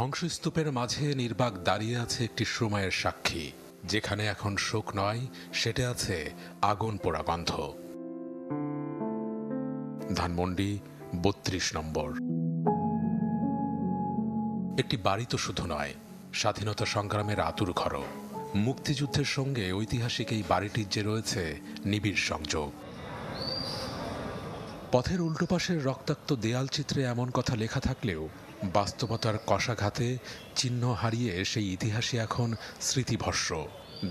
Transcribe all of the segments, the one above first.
ধ্বংসস্তূপের মাঝে নির্বাক দাঁড়িয়ে আছে একটি সময়ের সাক্ষী, যেখানে এখন শোক নয়, সেটা আছে আগুন পোড়া গন্ধ। ধানমন্ডি ৩২ নম্বর। একটি বাড়ি তো শুধু নয়, স্বাধীনতা সংগ্রামের আতুর ঘর। মুক্তিযুদ্ধের সঙ্গে ঐতিহাসিক এই বাড়িটির যে রয়েছে নিবিড় সংযোগ। পথের উল্টো পাশের রক্তাক্ত দেয়াল চিত্রে এমন কথা লেখা থাকলেও বাস্তবতার কষাঘাতে চিহ্ন হারিয়ে সেই ইতিহাসই এখন স্মৃতিভস্ম।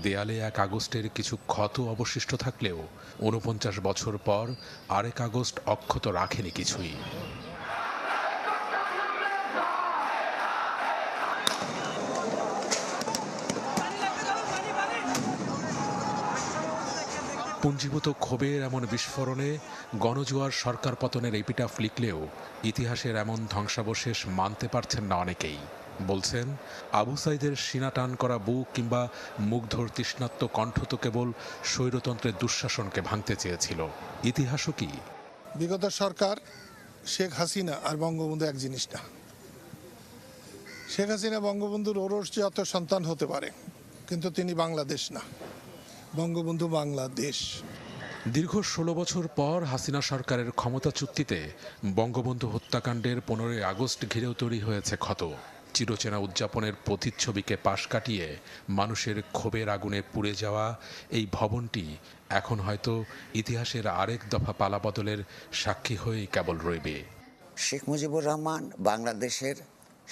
দেয়ালে ১ আগস্টের কিছু ক্ষত অবশিষ্ট থাকলেও ৪৯ বছর পর আরেক আগস্ট অক্ষত রাখেনি কিছুই। পুঞ্জীভূত ক্ষোভের এমন বিস্ফোরণে গণজোয়ার সরকার পতনের এপিটাফ লিখলেও ইতিহাসের এমন ধ্বংসাবশেষ মানতে পারছেন না অনেকেই। বলছেন, আবু সাইদের সিনা টান করা বুক কিংবা মুগ্ধর তৃষ্ণাত্ম কণ্ঠ তো কেবল স্বৈরতন্ত্রের দুঃশাসনকে ভাঙতে চেয়েছিল। ইতিহাসও কি? বিগত সরকার শেখ হাসিনা আর বঙ্গবন্ধু এক জিনিস না। শেখ হাসিনা বঙ্গবন্ধুর ওরসজাত সন্তান হতে পারে, কিন্তু তিনি বাংলাদেশ না। বঙ্গবন্ধু বাংলাদেশ। দীর্ঘ ১৬ বছর পর হাসিনা সরকারের ক্ষমতাচ্যুতিতে বঙ্গবন্ধু হত্যাকাণ্ডের ১৫ই আগস্ট ঘিরেও তৈরি হয়েছে ক্ষত। চিরচেনা উদযাপনের প্রতিচ্ছবিকে পাশ কাটিয়ে মানুষের ক্ষোভের আগুনে পুড়ে যাওয়া এই ভবনটি এখন হয়তো ইতিহাসের আরেক দফা পালাবদলের সাক্ষী হয়েই কেবল রইবে। শেখ মুজিবুর রহমান বাংলাদেশের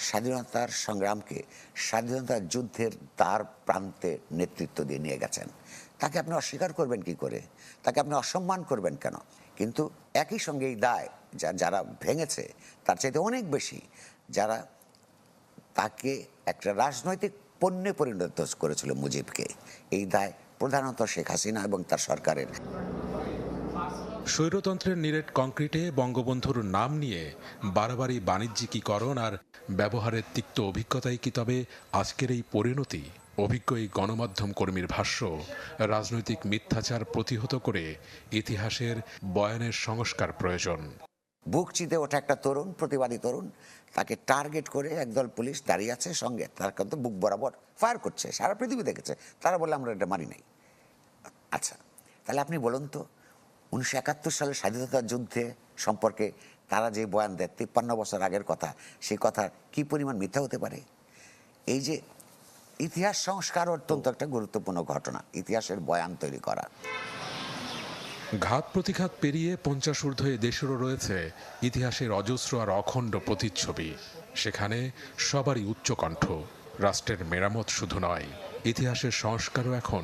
স্বাধীনতার সংগ্রামকে স্বাধীনতার যুদ্ধের দ্বার প্রান্তে নেতৃত্ব দিয়ে নিয়ে গেছেন। তাকে আপনি অস্বীকার করবেন কি করে? তাকে আপনি অসম্মান করবেন কেন? কিন্তু একই সঙ্গে এই দায় যারা ভেঙেছে তার চাইতে অনেক বেশি যারা তাকে একটা রাজনৈতিক পণ্যে পরিণত করেছিল মুজিবকে, এই দায় প্রধানত শেখ হাসিনা এবং তার সরকারের। স্বৈরতন্ত্রের নিরেট কংক্রিটে বঙ্গবন্ধুর নাম নিয়ে বারবারই বাণিজ্যিকীকরণ আর ব্যবহারের তিক্ত অভিজ্ঞতাই কি তবে আজকের এই পরিণতি? অভিজ্ঞ এই গণমাধ্যম কর্মীর ভাষ্য, রাজনৈতিক মিথ্যাচার প্রতিহত করে ইতিহাসের বয়ানের সংস্কার প্রয়োজন। বুক চিতে ওঠা একটা তরুণ, প্রতিবাদী তরুণ, তাকে টার্গেট করে একদল পুলিশ দাঁড়িয়ে আছে, সঙ্গে তার কিন্তু বুক বরাবর ফায়ার করছে। সারা পৃথিবী দেখেছে। তারা বলে আমরা এটা মারি নাই। আচ্ছা, তাহলে আপনি বলুন তো, ১৯৭১ সালের স্বাধীনতা যুদ্ধে সম্পর্কে তারা যে বয়ান দেয় ৫৩ বছর আগের কথা, সেই কথা কি পরিমাণ মিথ্যা হতে পারে? এই যে ইতিহাস সংস্কার অত্যন্ত একটা গুরুত্বপূর্ণ ঘটনা, ইতিহাসের বয়ান তৈরি করা। ঘাত প্রতিঘাত পেরিয়ে ৫০ ঊর্ধ্বে দেশেরও রয়েছে ইতিহাসের অজস্র আর অখণ্ড প্রতিচ্ছবি। সেখানে সবারই উচ্চকণ্ঠ। রাষ্ট্রের মেরামত শুধু নয়, ইতিহাসের সংস্কারও এখন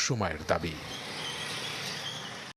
সময়ের দাবি।